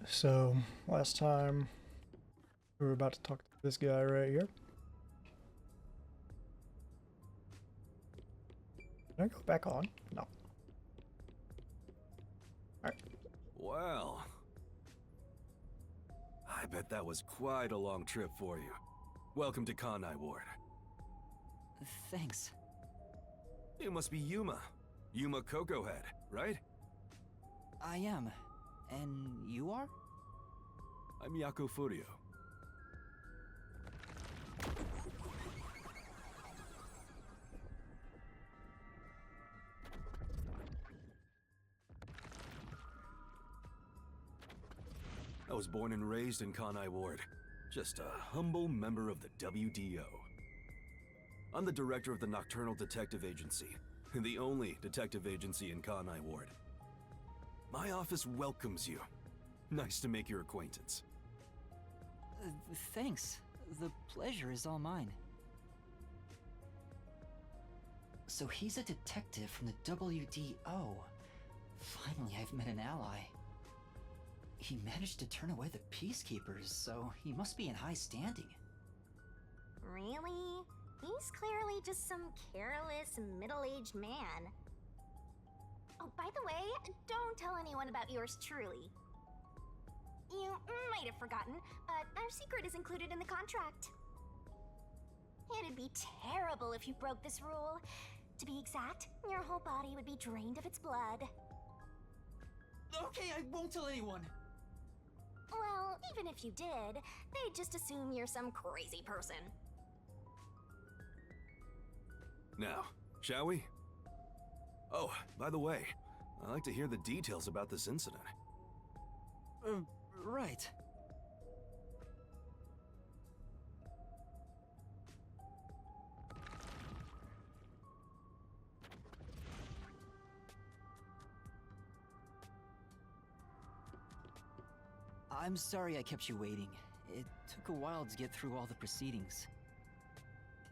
So, last time we were about to talk to this guy right here. Can I go back on? No. Alright. Well, I bet that was quite a long trip for you. Welcome to Kanai Ward. Thanks. You must be Yuma. Yuma Cocoa Head, right? I am. And you are? I'm Yaku Furio. I was born and raised in Kanai Ward. Just a humble member of the WDO. I'm the director of the Nocturnal Detective Agency, the only detective agency in Kanai Ward. My office welcomes you. Nice to make your acquaintance. Thanks. The pleasure is all mine. So he's a detective from the WDO. Finally, I've met an ally. He managed to turn away the peacekeepers, so he must be in high standing. Really? He's clearly just some careless, middle-aged man. Oh, by the way, don't tell anyone about yours truly. You might have forgotten, but our secret is included in the contract. It'd be terrible if you broke this rule. To be exact, your whole body would be drained of its blood. Okay, I won't tell anyone. Well, even if you did, they'd just assume you're some crazy person. Now, shall we? Oh, by the way, I'd like to hear the details about this incident. Right. I'm sorry I kept you waiting. It took a while to get through all the proceedings.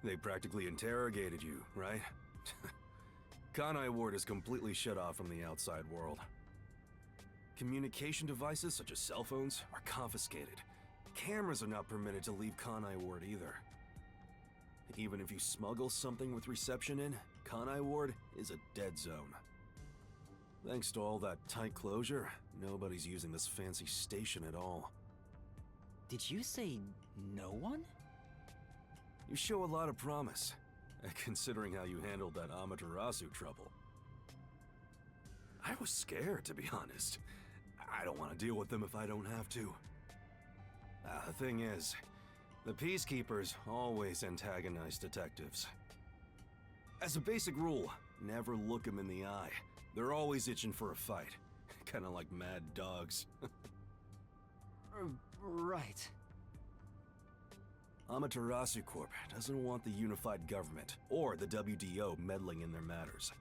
They practically interrogated you, right? Kanai Ward is completely shut off from the outside world. Communication devices such as cell phones are confiscated. Cameras are not permitted to leave Kanai Ward either. Even if you smuggle something with reception in, Kanai Ward is a dead zone. Thanks to all that tight closure, nobody's using this fancy station at all. Did you say no one? You show a lot of promise, considering how you handled that Amaterasu trouble. I was scared, to be honest. I don't want to deal with them if I don't have to. The thing is, the Peacekeepers always antagonize detectives. As a basic rule, never look them in the eye. They're always itching for a fight. Kinda like mad dogs. Right. Amaterasu Corp doesn't want the unified government or the WDO meddling in their matters.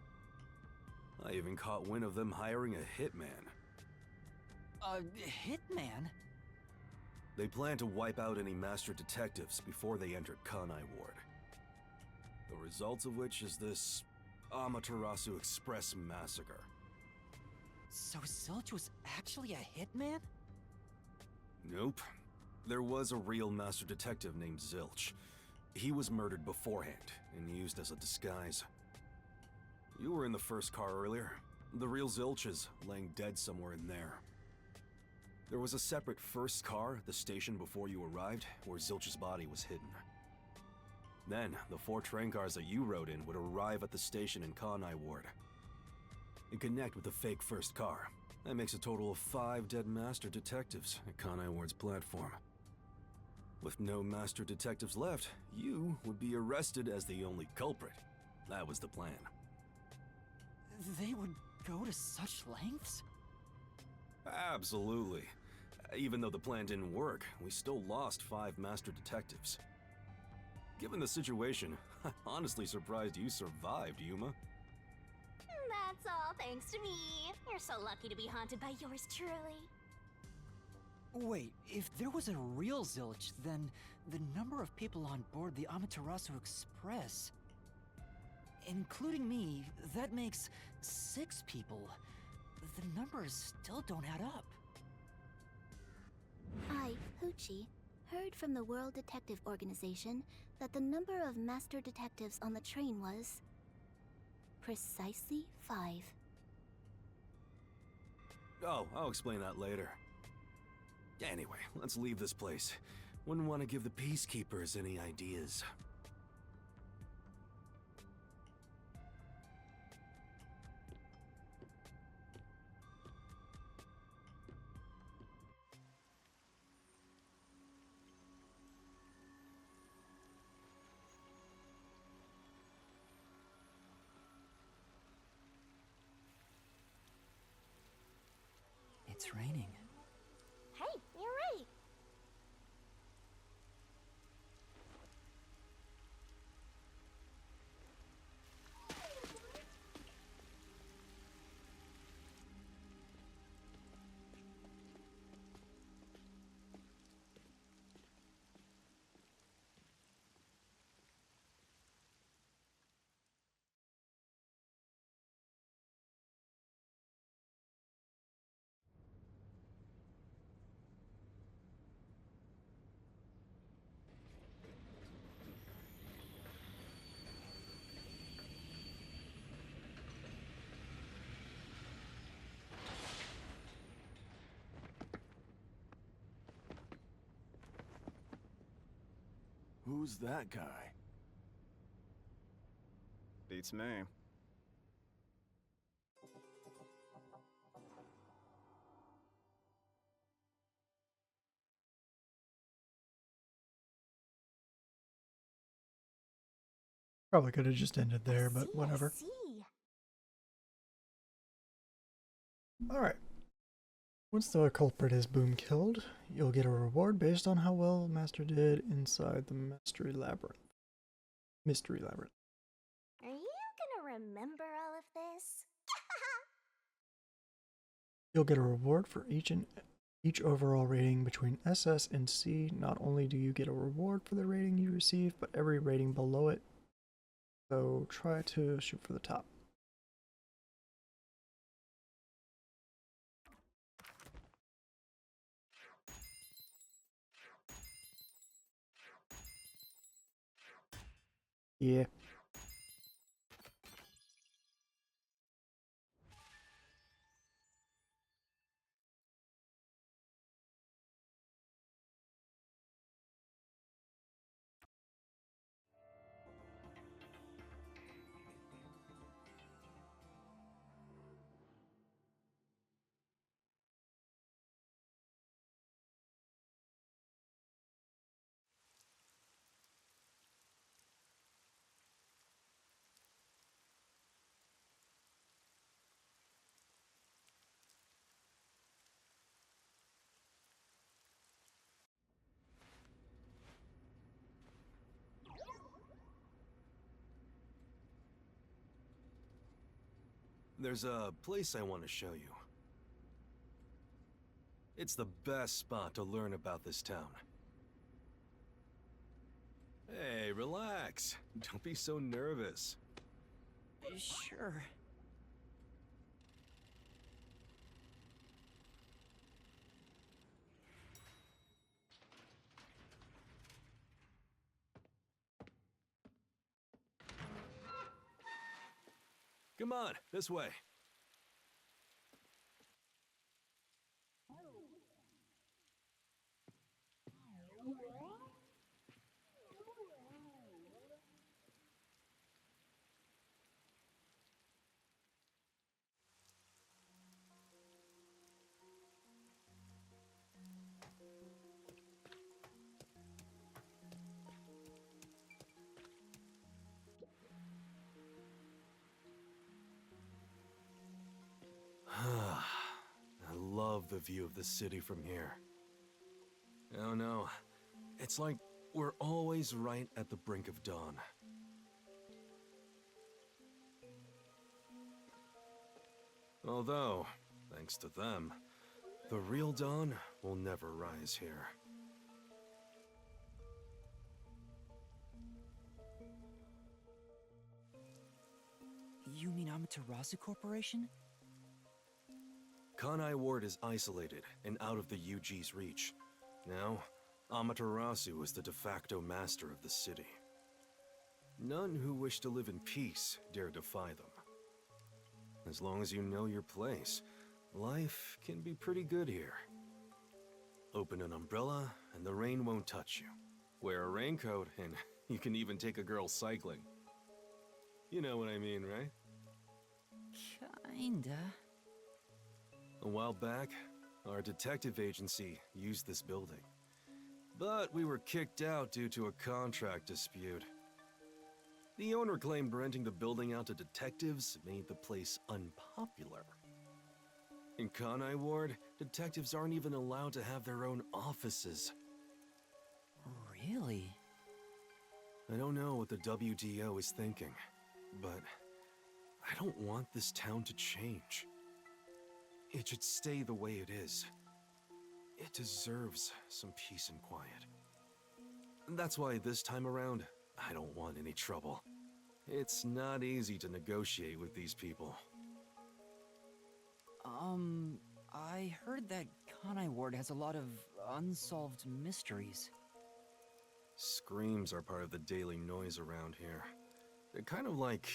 I even caught wind of them hiring a hitman. A hitman? They plan to wipe out any master detectives before they enter Kanai Ward. The results of which is this Amaterasu Express massacre. So Zilch was actually a hitman? Nope. There was a real master detective named Zilch. He was murdered beforehand and used as a disguise. You were in the first car earlier. The real Zilch is laying dead somewhere in there. There was a separate first car at the station before you arrived where Zilch's body was hidden. Then, the 4 train cars that you rode in would arrive at the station in Kanai Ward and connect with the fake first car. That makes a total of 5 dead master detectives at Kanai Ward's platform. With no master detectives left, you would be arrested as the only culprit. That was the plan. They would go to such lengths? Absolutely. Even though the plan didn't work, we still lost 5 master detectives. Given the situation, I'm honestly surprised you survived, Yuma. That's all thanks to me. You're so lucky to be haunted by yours truly. Wait, if there was a real Zilch, then the number of people on board the Amaterasu Express, including me, that makes 6 people. The numbers still don't add up. I, Hoochie, heard from the World Detective Organization that the number of master detectives on the train was precisely 5. Oh, I'll explain that later. Anyway, let's leave this place. Wouldn't want to give the Peacekeepers any ideas. It's raining. Hey, you're right. Who's that guy? Beats me. Probably could have just ended there, but whatever. See. Alright. Once the culprit is boom killed, you'll get a reward based on how well Master did inside the Mystery Labyrinth. Mystery Labyrinth. Are you gonna remember all of this? You'll get a reward for each overall rating between SS and C. Not only do you get a reward for the rating you receive, but every rating below it. So try to shoot for the top. Yeah. There's a place I want to show you. It's the best spot to learn about this town. Hey, relax. Don't be so nervous. Sure. Come on, this way. I love the view of the city from here. Oh no, it's like we're always right at the brink of dawn. Although, thanks to them, the real dawn will never rise here. You mean Amaterasu Corporation? Kanai Ward is isolated and out of the UG's reach. Now, Amaterasu is the de facto master of the city. None who wish to live in peace dare defy them. As long as you know your place, life can be pretty good here. Open an umbrella, and the rain won't touch you. Wear a raincoat, and you can even take a girl cycling. You know what I mean, right? Kinda. A while back, our detective agency used this building. But we were kicked out due to a contract dispute. The owner claimed renting the building out to detectives made the place unpopular. In Kanai Ward, detectives aren't even allowed to have their own offices. Really? I don't know what the WDO is thinking, but I don't want this town to change. It should stay the way it is. It deserves some peace and quiet. That's why this time around, I don't want any trouble. It's not easy to negotiate with these people. I heard that Kanai Ward has a lot of unsolved mysteries. Screams are part of the daily noise around here. They're kind of like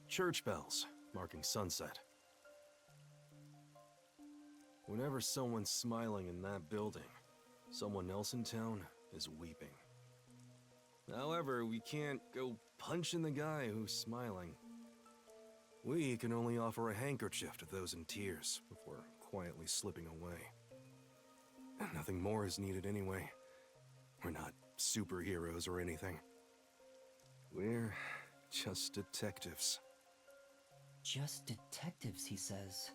church bells marking sunset. Whenever someone's smiling in that building, someone else in town is weeping. However, we can't go punching the guy who's smiling. We can only offer a handkerchief to those in tears before quietly slipping away. Nothing more is needed anyway. We're not superheroes or anything. We're just detectives. Just detectives, he says.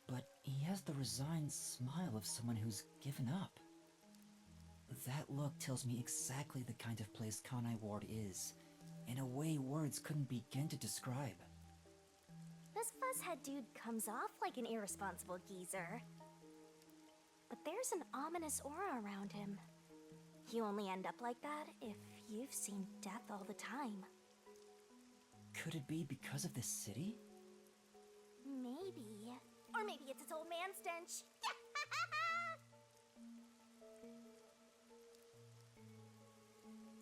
But he has the resigned smile of someone who's given up. That look tells me exactly the kind of place Kanai Ward is, in a way words couldn't begin to describe. This fuzzhead dude comes off like an irresponsible geezer. But there's an ominous aura around him. You only end up like that if you've seen death all the time. Could it be because of this city? Maybe. Or maybe it's its old man stench.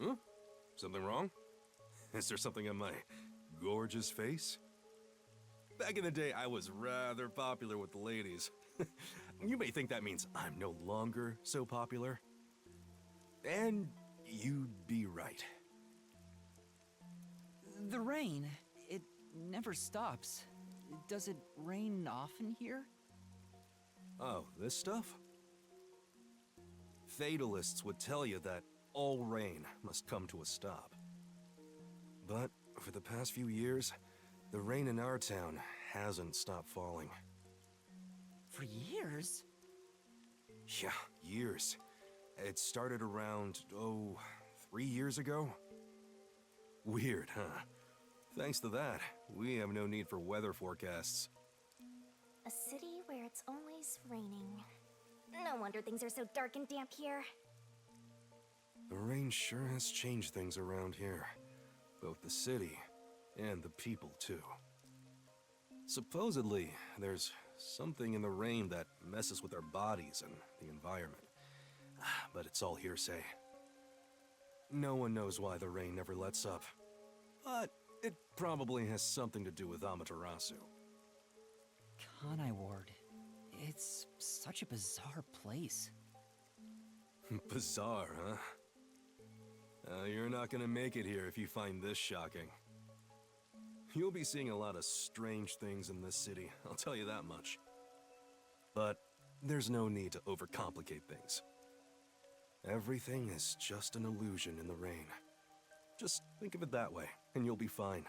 Huh? Something wrong? Is there something on my gorgeous face? Back in the day, I was rather popular with the ladies. You may think that means I'm no longer so popular. And you'd be right. The rain, it never stops. Does it rain often here? Oh, this stuff? Fatalists would tell you that all rain must come to a stop. But for the past few years, the rain in our town hasn't stopped falling. For years? Yeah, years. It started around, 3 years ago? Weird, huh? Thanks to that, we have no need for weather forecasts. A city where it's always raining. No wonder things are so dark and damp here. The rain sure has changed things around here. Both the city and the people, too. Supposedly, there's something in the rain that messes with our bodies and the environment. But it's all hearsay. No one knows why the rain never lets up. But it probably has something to do with Amaterasu. Kanai Ward. It's such a bizarre place. Bizarre, huh? You're not gonna make it here if you find this shocking. You'll be seeing a lot of strange things in this city, I'll tell you that much. But there's no need to overcomplicate things. Everything is just an illusion in the rain. Just think of it that way, and you'll be fine.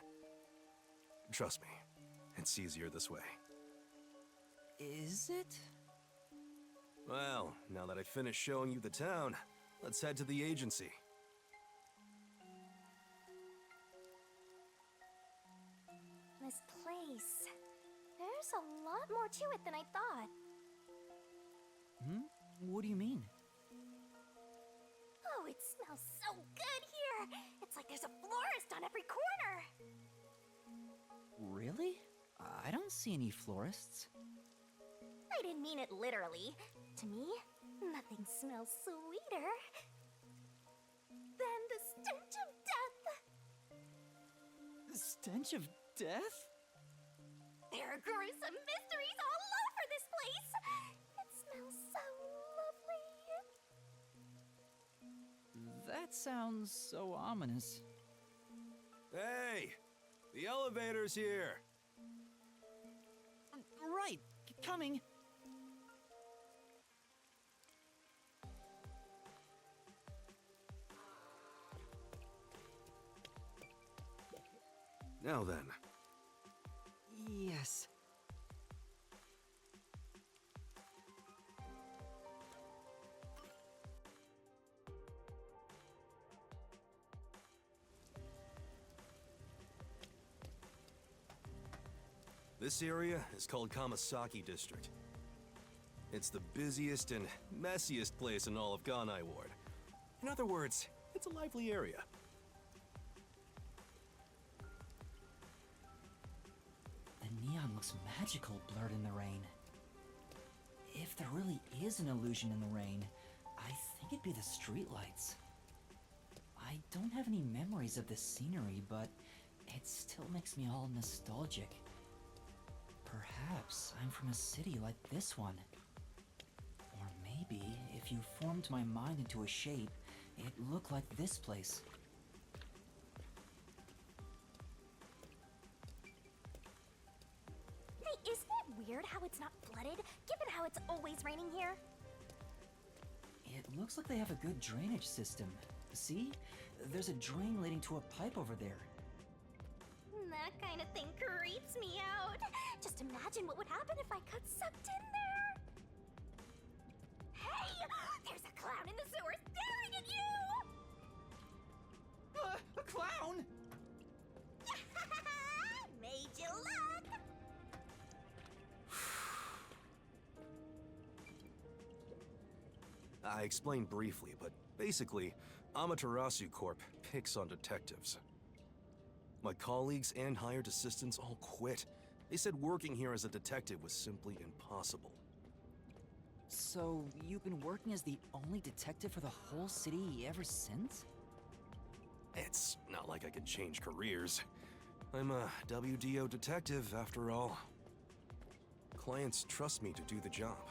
Trust me, it's easier this way. Is it? Well, now that I've finished showing you the town, let's head to the agency. This place. There's a lot more to it than I thought. What do you mean? Oh, it smells so good here! It's like there's a florist on every corner! Really? I don't see any florists. I didn't mean it literally. To me, Nothing smells sweeter than the stench of death. The stench of death? There are gruesome mysteries all over this place. It smells so lovely. That sounds so ominous. Hey! The elevator's here! Right, coming. Now then, Yes. this area is called Kamasaki District. It's the busiest and messiest place in all of Ganai Ward. In other words, it's a lively area. The neon looks magical blurred in the rain. If there really is an illusion in the rain, I think it'd be the streetlights. I don't have any memories of this scenery, but it still makes me all nostalgic. Perhaps I'm from a city like this one. Or maybe, if you formed my mind into a shape, it'd look like this place. Hey, isn't it weird how it's not flooded, given how it's always raining here? It looks like they have a good drainage system. See? There's a drain leading to a pipe over there. That kind of thing creeps me out. Just imagine what would happen if I got sucked in there. Hey! There's a clown in the sewer staring at you! A clown! Made you look! I explained briefly, but basically, Amaterasu Corp picks on detectives. My colleagues and hired assistants all quit. They said working here as a detective was simply impossible. So, you've been working as the only detective for the whole city ever since? It's not like I can change careers. I'm a WDO detective, after all. Clients trust me to do the job.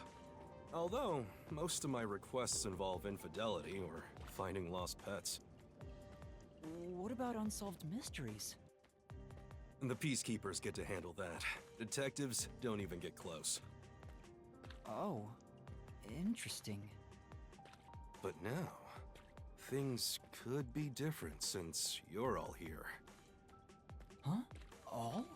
Although, most of my requests involve infidelity or finding lost pets. What about unsolved mysteries? The peacekeepers get to handle that. Detectives don't even get close. Oh, interesting. But now, things could be different since you're all here. Huh? All?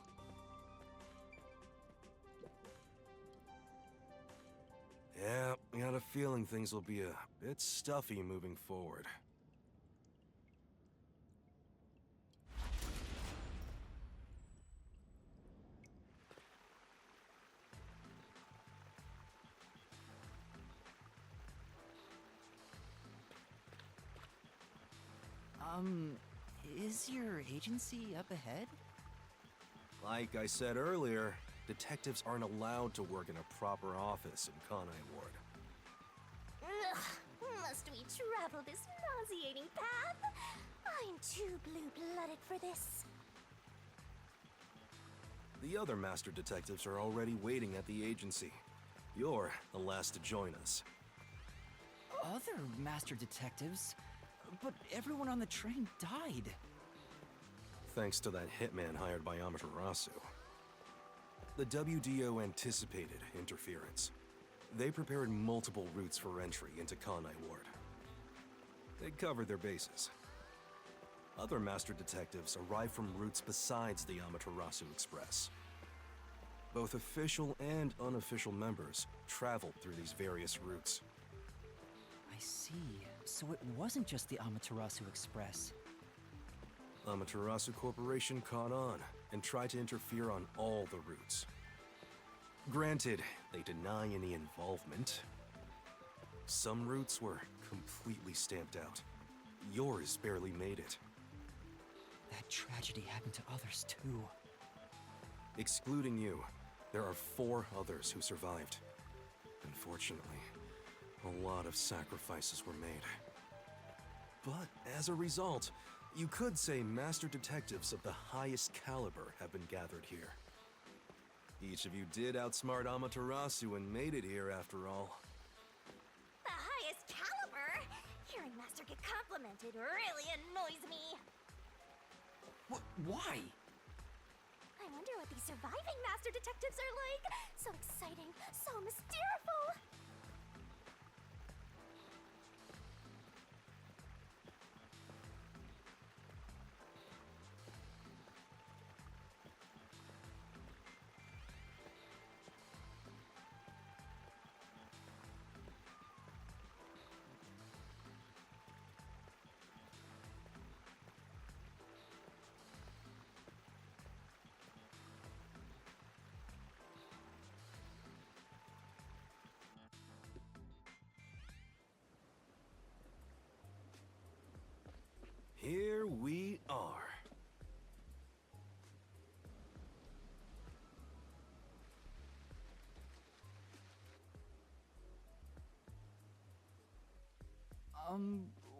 Yeah, I got a feeling things will be a bit stuffy moving forward. Is your agency up ahead? Like I said earlier, detectives aren't allowed to work in a proper office in Kanai Ward. Ugh, must we travel this nauseating path? I'm too blue-blooded for this. The other master detectives are already waiting at the agency. You're the last to join us. Other master detectives? But everyone on the train died. Thanks to that hitman hired by Amaterasu. The WDO anticipated interference. They prepared multiple routes for entry into Kanai Ward. They covered their bases. Other master detectives arrived from routes besides the Amaterasu Express. Both official and unofficial members traveled through these various routes. I see. So it wasn't just the Amaterasu Express. Amaterasu Corporation caught on and tried to interfere on all the routes. Granted, they deny any involvement. Some routes were completely stamped out. Yours barely made it. That tragedy happened to others too. Excluding you, there are 4 others who survived. Unfortunately, A lot of sacrifices were made. But as a result, you could say master detectives of the highest caliber have been gathered here. Each of you did outsmart Amaterasu and made it here after all. The highest caliber? Hearing Master get complimented really annoys me. Why? I wonder what these surviving Master Detectives are like. So exciting, so mysterious. Here we are.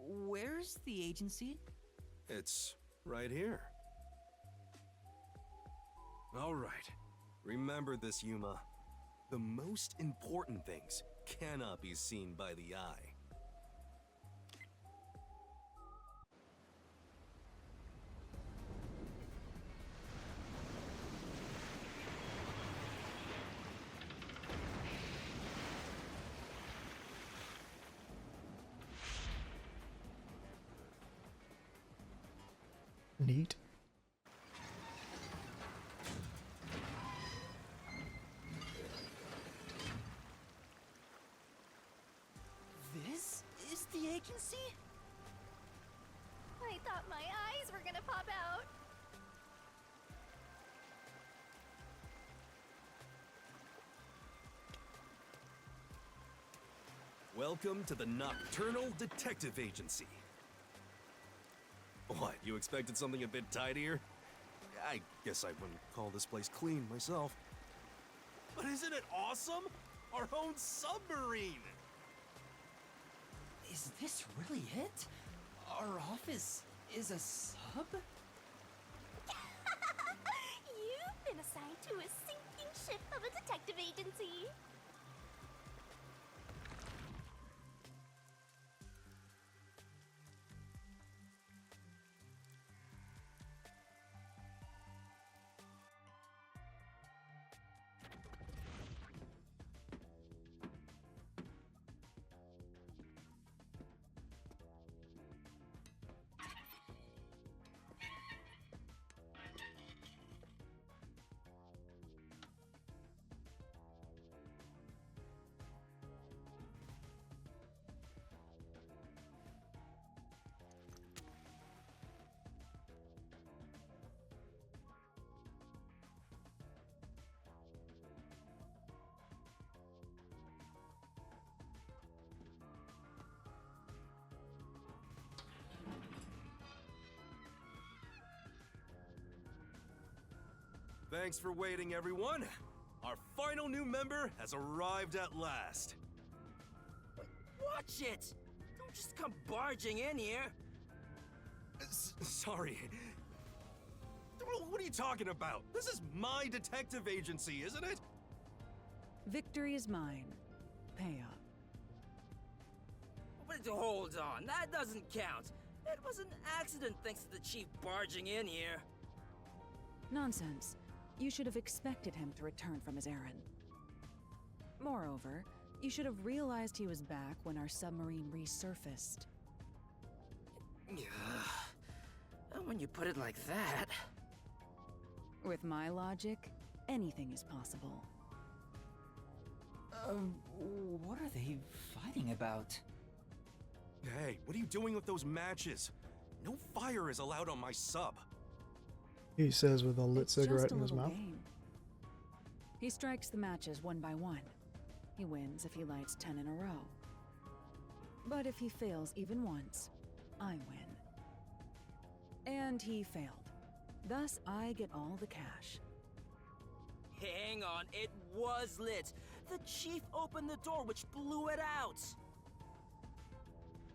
Where's the agency? It's right here. All right. Remember this, Yuma. The most important things cannot be seen by the eye. Neat. This is the agency? I thought my eyes were gonna pop out. Welcome to the Nocturnal Detective Agency. What, you expected something a bit tidier? I guess I wouldn't call this place clean myself. But isn't it awesome? Our own submarine! Is this really it? Our office is a sub? You've been assigned to a sinking ship of a detective agency. Thanks for waiting, everyone. Our final new member has arrived at last. Watch it! Don't just come barging in here. Sorry. What are you talking about? This is my detective agency, isn't it? Victory is mine. Pay up. But hold on, that doesn't count. It was an accident thanks to the chief barging in here. Nonsense. You should have expected him to return from his errand. Moreover, you should have realized he was back when our submarine resurfaced. When you put it like that... With my logic, anything is possible. What are they fighting about? Hey, what are you doing with those matches? No fire is allowed on my sub. He says with a lit It's cigarette just a in his little mouth. game. He strikes the matches one by one. He wins if he lights 10 in a row. But if he fails even once, I win. And he failed. Thus, I get all the cash. Hang on, it was lit. The chief opened the door, which blew it out.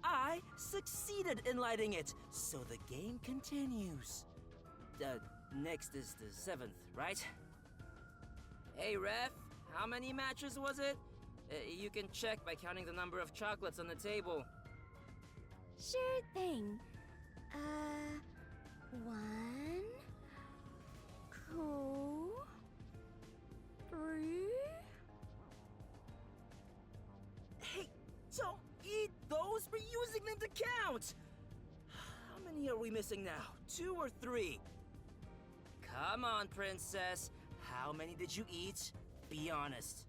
I succeeded in lighting it, so the game continues. Next is the 7th, right? Hey, ref, how many matches was it? You can check by counting the number of chocolates on the table. Sure thing. 1, 2, 3. Hey, don't eat those! We're using them to count! How many are we missing now? 2 or 3? Come on, princess. How many did you eat? Be honest.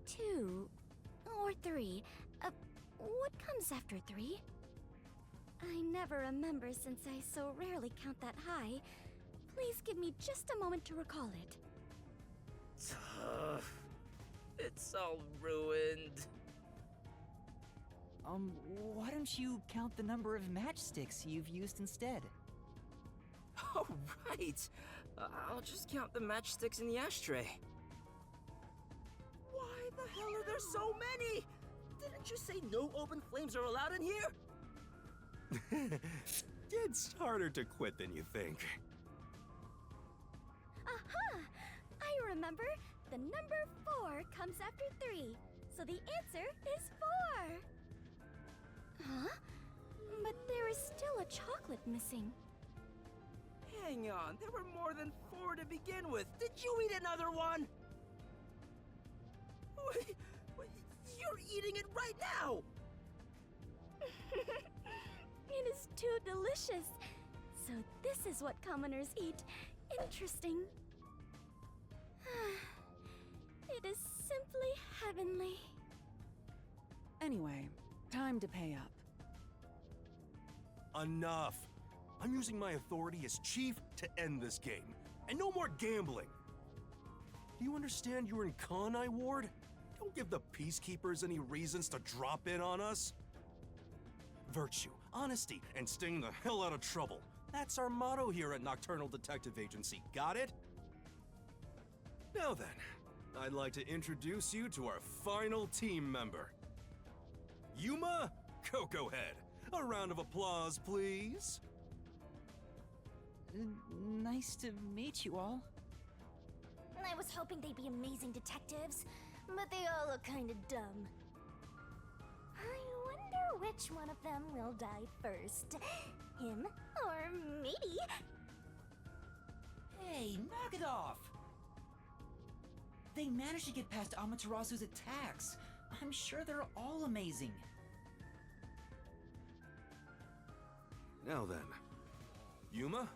2 or 3. What comes after 3? I never remember since I so rarely count that high. Please give me just a moment to recall it. It's all ruined. Why don't you count the number of matchsticks you've used instead? Oh, right. I'll just count the matchsticks in the ashtray. Why the hell are there so many? Didn't you say no open flames are allowed in here? It's harder to quit than you think. Aha! I remember. The number 4 comes after 3, so the answer is 4. Huh? But there is still a chocolate missing. Hang on, there were more than 4 to begin with. Did you eat another one? Wait, you're eating it right now! It is too delicious. So this is what commoners eat. Interesting. It is simply heavenly. Anyway, time to pay up. Enough! I'm using my authority as chief to end this game. And no more gambling! Do you understand you're in Kanai Ward? Don't give the Peacekeepers any reasons to drop in on us. Virtue, honesty, and staying the hell out of trouble. That's our motto here at Nocturnal Detective Agency, got it? Now then, I'd like to introduce you to our final team member. Yuma Cocoa Head. A round of applause, please. Nice to meet you all. I was hoping they'd be amazing detectives, but they all look kinda dumb. I wonder which one of them will die first. Him or me? Hey, knock it off! They managed to get past Amaterasu's attacks. I'm sure they're all amazing. Now then, Yuma,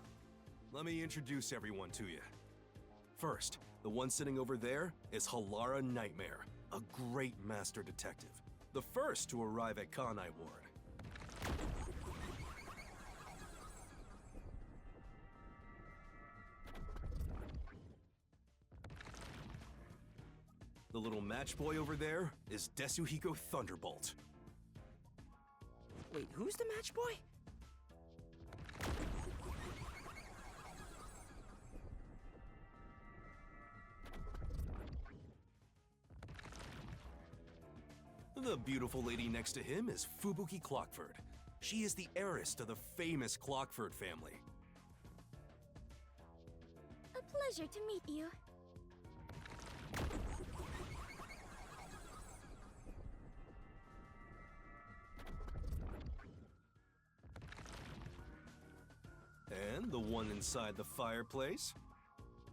let me introduce everyone to you. First, the one sitting over there is Halara Nightmare, a great master detective. The first to arrive at Kanai Ward. The little match boy over there is Desuhiko Thunderbolt. Wait, who's the match boy? The beautiful lady next to him is Fubuki Clockford. She is the heiress to the famous Clockford family. A pleasure to meet you. And the one inside the fireplace?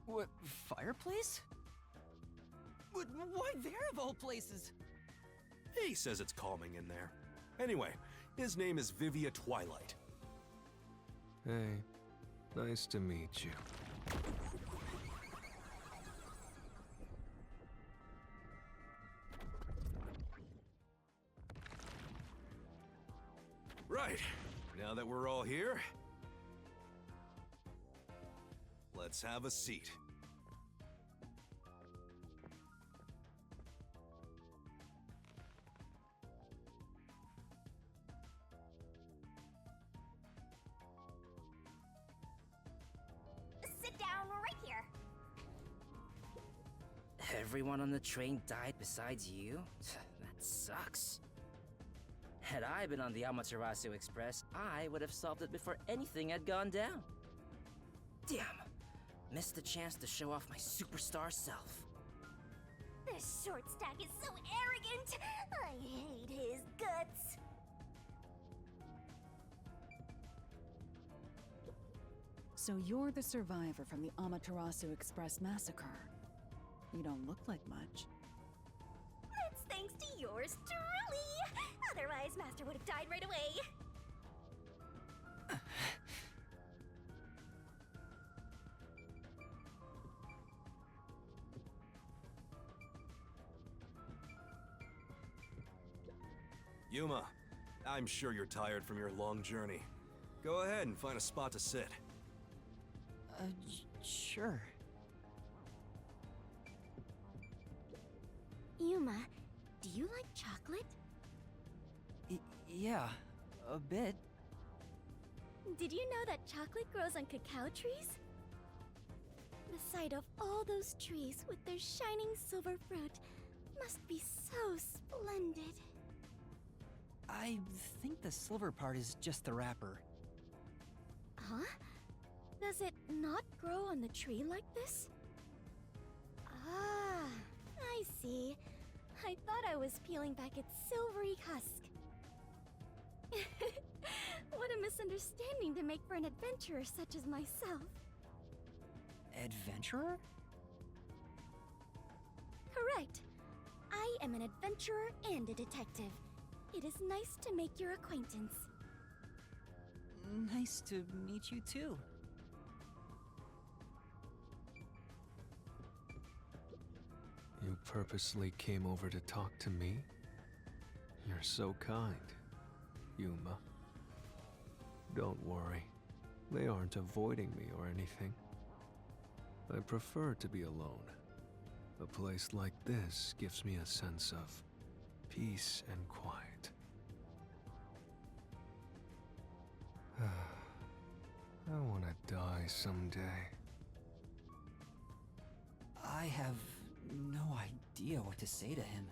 What, fireplace? Why there of all places? He says it's calming in there. Anyway, his name is Vivia Twilight. Hey, nice to meet you. Right, now that we're all here, let's have a seat. Sit down right here. Everyone on the train died besides you? That sucks. Had I been on the Amaterasu Express, I would have solved it before anything had gone down. Damn. Missed the chance to show off my superstar self. This short stack is so arrogant! I hate his guts! So you're the survivor from the Amaterasu Express massacre. You don't look like much. That's thanks to yours truly! Otherwise, Master would have died right away. Yuma, I'm sure you're tired from your long journey. Go ahead and find a spot to sit. Sure. Yuma, do you like chocolate? Yeah, a bit. Did you know that chocolate grows on cacao trees? The sight of all those trees with their shining silver fruit must be so splendid. I think the silver part is just the wrapper. Huh? Does it not grow on the tree like this? Ah, I see. I thought I was peeling back its silvery husk. What a misunderstanding to make for an adventurer such as myself. Adventurer? Correct. I am an adventurer and a detective. It is nice to make your acquaintance. Nice to meet you too. You purposely came over to talk to me? You're so kind, Yuma. Don't worry. They aren't avoiding me or anything. I prefer to be alone. A place like this gives me a sense of peace and quiet. I want to die someday. I have no idea what to say to him.